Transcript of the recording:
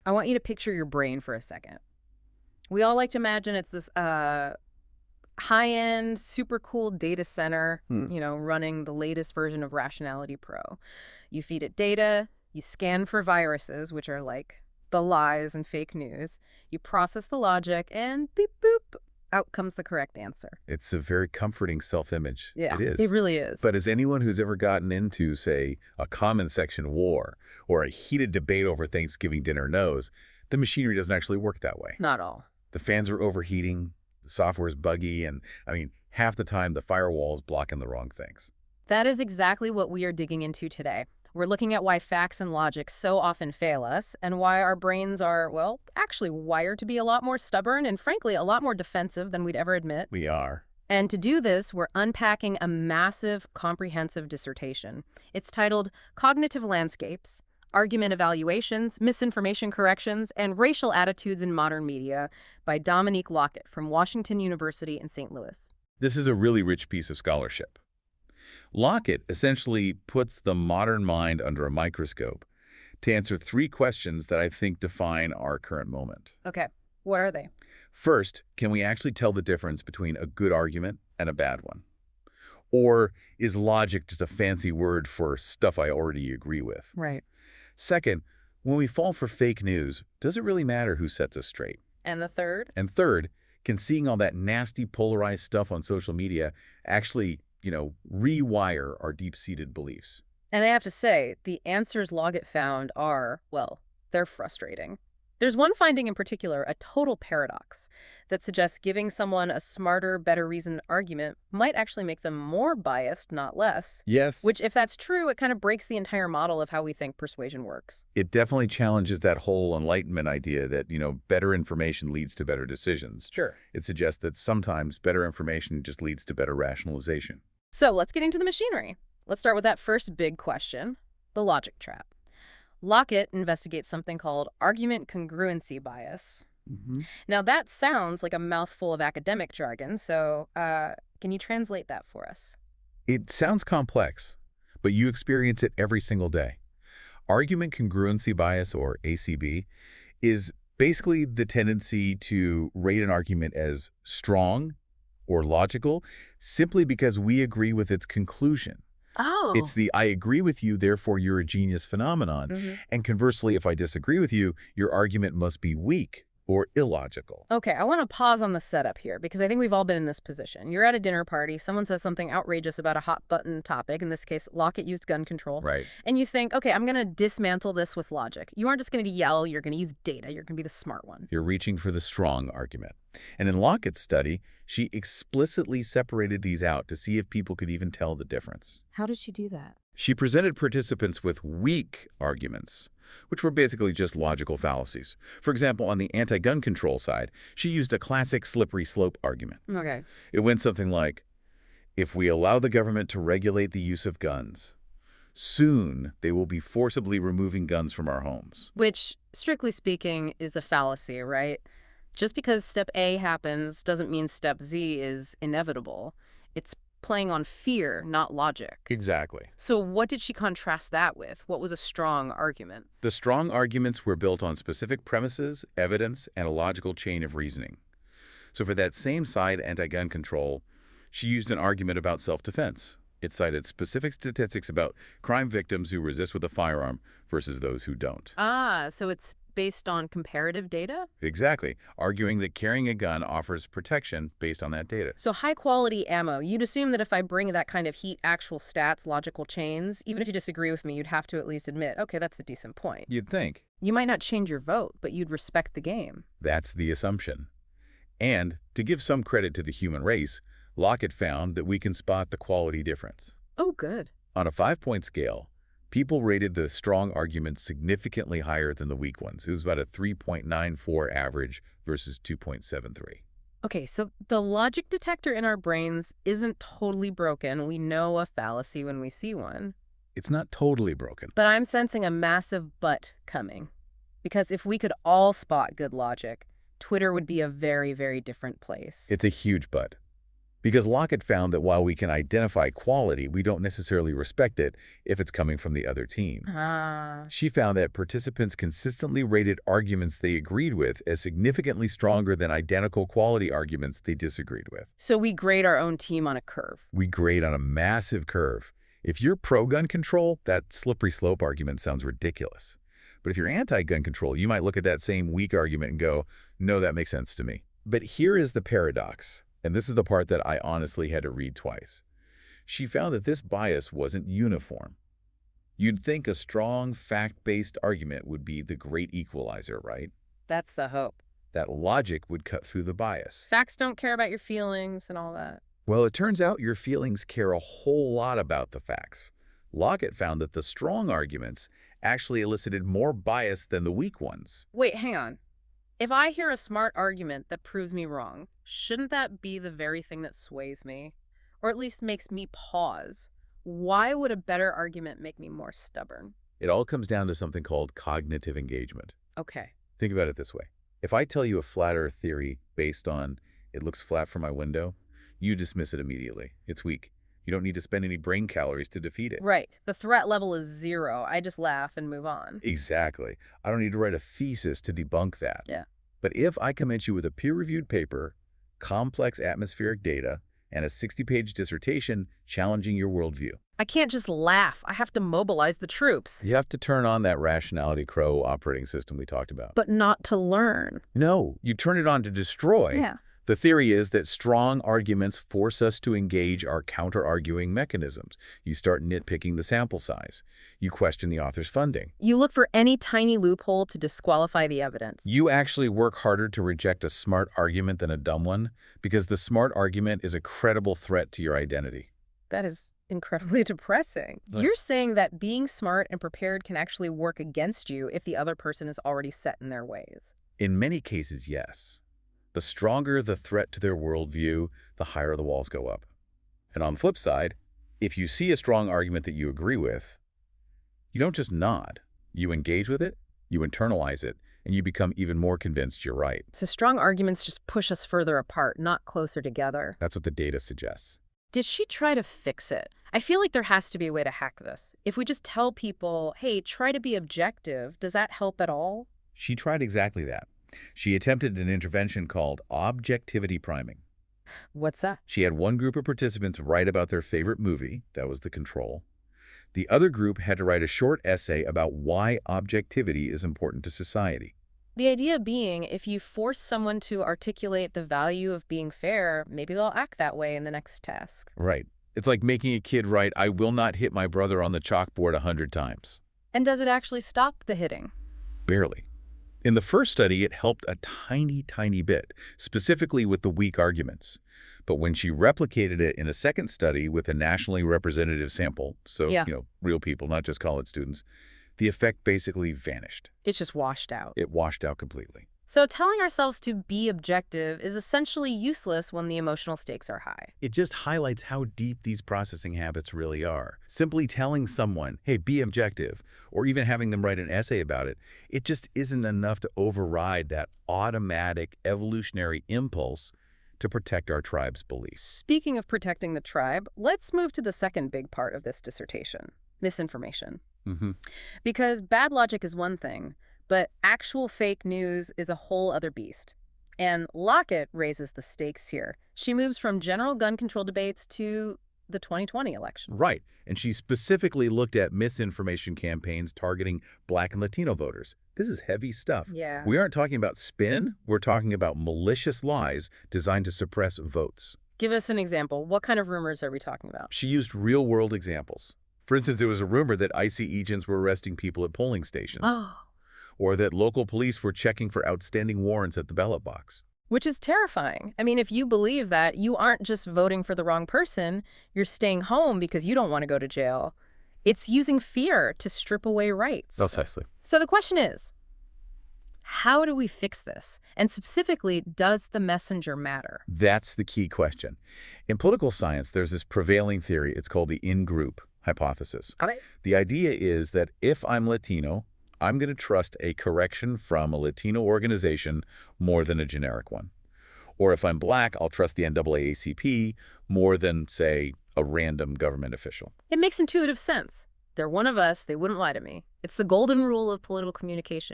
I want you to picture your brain for a second. We all like to imagine it's this high-end, super cool data center, Hmm. running the latest version of Rationality Pro. You feed it data, you scan for viruses, which are like the lies and fake news. You process the logic, and beep boop, out comes the correct answer. It's a very comforting self-image. Yeah, It it is. really is. But as anyone who's ever gotten into, say, a comment section war or a heated debate over Thanksgiving dinner knows, the machinery doesn't actually work that way. Not all. The fans are overheating, the software is buggy, and, half the time the firewall is blocking the wrong things. That is exactly what we are digging into today. We're looking at why facts and logic so often fail us, and why our brains are, well, actually wired to be a lot more stubborn and, frankly, a lot more defensive than we'd ever admit. We are. And to do this, we're unpacking a massive, comprehensive dissertation. It's titled Cognitive Landscapes, Argument Evaluations, Misinformation Corrections, and Racial Attitudes in Modern Media by Dominique Lockett from Washington University in St. Louis. This is a really rich piece of scholarship. Lockett essentially puts the modern mind under a microscope to answer three questions that I think define our current moment. Okay, what are they? First, can we actually tell the difference between a good argument and a bad one? Or is logic just a fancy word for stuff I already agree with? Right. Second, when we fall for fake news, does it really matter who sets us straight? And the third? And third, can seeing all that nasty polarized stuff on social media actually, rewire our deep-seated beliefs? And I have to say, the answers Loggett found are, well, they're frustrating. There's one finding in particular, a total paradox, that suggests giving someone a smarter, better reasoned argument might actually make them more biased, not less. Yes. Which, if that's true, it kind of breaks the entire model of how we think persuasion works. It definitely challenges that whole Enlightenment idea that, better information leads to better decisions. Sure. It suggests that sometimes better information just leads to better rationalization. So let's get into the machinery. Let's start with that first big question, the logic trap. Lockett investigates something called argument congruency bias. Now, that sounds like a mouthful of academic jargon, so can you translate that for us? It sounds complex, but you experience it every single day. Argument congruency bias, or ACB, is basically the tendency to rate an argument as strong or logical simply because we agree with its conclusion. Oh. It's the I agree with you, therefore you're a genius phenomenon. And conversely, if I disagree with you, your argument must be weak or illogical. Okay, I want to pause on the setup here because I think we've all been in this position. You're at a dinner party, someone says something outrageous about a hot button topic, in this case, Lockett used gun control. Right. And you think, okay, I'm going to dismantle this with logic. You aren't just going to yell, you're going to use data, you're going to be the smart one. You're reaching for the strong argument. And in Lockett's study, she explicitly separated these out to see if people could even tell the difference. How did she do that? She presented participants with weak arguments, which were basically just logical fallacies. For example, on the anti-gun control side, she used a classic slippery slope argument. Okay. It went something like, if we allow the government to regulate the use of guns, soon they will be forcibly removing guns from our homes. Which, strictly speaking, is a fallacy, right? Just because step A happens doesn't mean step Z is inevitable. It's playing on fear, not logic. Exactly. So what did she contrast that with? What was a strong argument? The strong arguments were built on specific premises, evidence, and a logical chain of reasoning. So for that same side, anti-gun control, she used an argument about self-defense. It cited specific statistics about crime victims who resist with a firearm versus those who don't. Ah, so it's based on comparative data? Exactly, arguing that carrying a gun offers protection based on that data. So high-quality ammo, you'd assume that if I bring that kind of heat, actual stats, logical chains, even if you disagree with me, you'd have to at least admit, okay, that's a decent point. You'd think. You might not change your vote, but you'd respect the game. That's the assumption. And to give some credit to the human race, Lockett found that we can spot the quality difference. Oh, good. On a 5-point scale, people rated the strong arguments significantly higher than the weak ones. It was about a 3.94 average versus 2.73. Okay, so the logic detector in our brains isn't totally broken. We know a fallacy when we see one. It's not totally broken. But I'm sensing a massive but coming. Because if we could all spot good logic, Twitter would be a very, very different place. It's a huge but. Because Lockett found that while we can identify quality, we don't necessarily respect it if it's coming from the other team. She found that participants consistently rated arguments they agreed with as significantly stronger than identical quality arguments they disagreed with. So we grade our own team on a curve. We grade on a massive curve. If you're pro-gun control, that slippery slope argument sounds ridiculous. But if you're anti-gun control, you might look at that same weak argument and go, no, that makes sense to me. But here is the paradox. And this is the part that I honestly had to read twice. She found that this bias wasn't uniform. You'd think a strong, fact-based argument would be the great equalizer, right? That's the hope. That logic would cut through the bias. Facts don't care about your feelings and all that. Well, it turns out your feelings care a whole lot about the facts. Lockett found that the strong arguments actually elicited more bias than the weak ones. Wait, hang on. If I hear a smart argument that proves me wrong, shouldn't that be the very thing that sways me? Or at least makes me pause? Why would a better argument make me more stubborn? It all comes down to something called cognitive engagement. Okay. Think about it this way. If I tell you a flat earth theory based on it looks flat from my window, you dismiss it immediately. It's weak. You don't need to spend any brain calories to defeat it. Right. The threat level is 0. I just laugh and move on. Exactly. I don't need to write a thesis to debunk that. Yeah. But if I come at you with a peer-reviewed paper, complex atmospheric data, and a 60-page dissertation challenging your worldview, I can't just laugh. I have to mobilize the troops. you have to turn on that rationality crow operating system we talked about. But not to learn. No, you turn it on to destroy. Yeah. The theory is that strong arguments force us to engage our counter-arguing mechanisms. You start nitpicking the sample size. You question the author's funding. You look for any tiny loophole to disqualify the evidence. You actually work harder to reject a smart argument than a dumb one, because the smart argument is a credible threat to your identity. That is incredibly depressing. Right. You're saying that being smart and prepared can actually work against you if the other person is already set in their ways. In many cases, yes. The stronger the threat to their worldview, the higher the walls go up. And on the flip side, if you see a strong argument that you agree with, you don't just nod. You engage with it, you internalize it, and you become even more convinced you're right. So strong arguments just push us further apart, not closer together. That's what the data suggests. Did she try to fix it? I feel like there has to be a way to hack this. If we just tell people, hey, try to be objective, does that help at all? She tried exactly that. She attempted an intervention called objectivity priming. What's that? She had one group of participants write about their favorite movie. That was the control. The other group had to write a short essay about why objectivity is important to society. The idea being, if you force someone to articulate the value of being fair, maybe they'll act that way in the next task. Right. It's like making a kid write, I will not hit my brother on the chalkboard 100 times. And does it actually stop the hitting? Barely. In the first study, it helped a tiny bit, specifically with the weak arguments. But when she replicated it in a second study with a nationally representative sample, so, real people, not just college students, the effect basically vanished. It's just washed out. It washed out completely. So telling ourselves to be objective is essentially useless when the emotional stakes are high. It just highlights how deep these processing habits really are. Simply telling someone, hey, be objective, or even having them write an essay about it, it just isn't enough to override that automatic evolutionary impulse to protect our tribe's beliefs. Speaking of protecting the tribe, let's move to the second big part of this dissertation, misinformation. Because bad logic is one thing, but actual fake news is a whole other beast. And Lockett raises the stakes here. She moves from general gun control debates to the 2020 election. Right. And she specifically looked at misinformation campaigns targeting Black and Latino voters. This is heavy stuff. Yeah. We aren't talking about spin. We're talking about malicious lies designed to suppress votes. Give us an example. What kind of rumors are we talking about? She used real-world examples. For instance, there was a rumor that ICE agents were arresting people at polling stations. Oh. Or that local police were checking for outstanding warrants at the ballot box. Which is terrifying. I mean, if you believe that, you aren't just voting for the wrong person, you're staying home because you don't want to go to jail. It's using fear to strip away rights. Precisely. So the question is, how do we fix this? And specifically, does the messenger matter? That's the key question. In political science, there's this prevailing theory. It's called the in-group hypothesis. Okay. The idea is that if I'm Latino, I'm going to trust a correction from a Latino organization more than a generic one. Or if I'm black, I'll trust the NAACP more than, say, a random government official. It makes intuitive sense. They're one of us. They wouldn't lie to me. It's the golden rule of political communication.